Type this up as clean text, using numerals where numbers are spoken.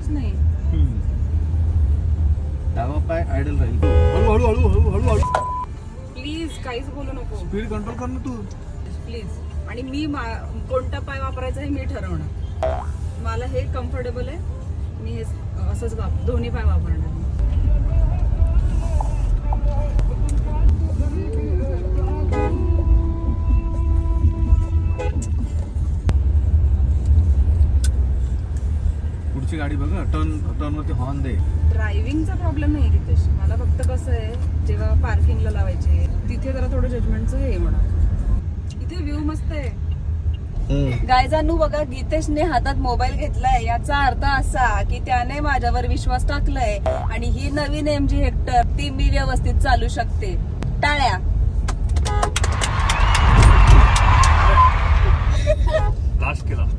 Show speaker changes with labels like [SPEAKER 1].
[SPEAKER 1] कळतच नाही.
[SPEAKER 2] डावा पाय आयडल राहील. हळू हळू हळू हळू हळू हळू.
[SPEAKER 1] प्लीज काहीच बोलू नको
[SPEAKER 2] स्पीड कंट्रोल कर ना तू.
[SPEAKER 1] प्लीज. आणि मी कोणता पाय वापरायचा हे मी ठरवणार. मला हे कम्फर्टेबल आहे. मी हे असंच दोन्ही पाय वापरणार.
[SPEAKER 2] पुढची गाडी बघ, टर्न वरती हॉर्न दे.
[SPEAKER 1] ड्रायव्हिंगचा प्रॉब्लेम नाही रितेश. मला फक्त कसं आहे, जेव्हा पार्किंगला लावायचे तिथे जरा थोडं जजमेंटचं हे म्हणा. इथे व्ह्यू मस्त आहे. गायजानू बघा, गीतेशने हातात मोबाईल घेतलाय, याचा अर्थ असा की त्याने माझ्यावर विश्वास टाकलाय आणि ही नवीन MG हेक्टर ती मी व्यवस्थित चालू शकते. टाळ्या.
[SPEAKER 2] लास्ट केला.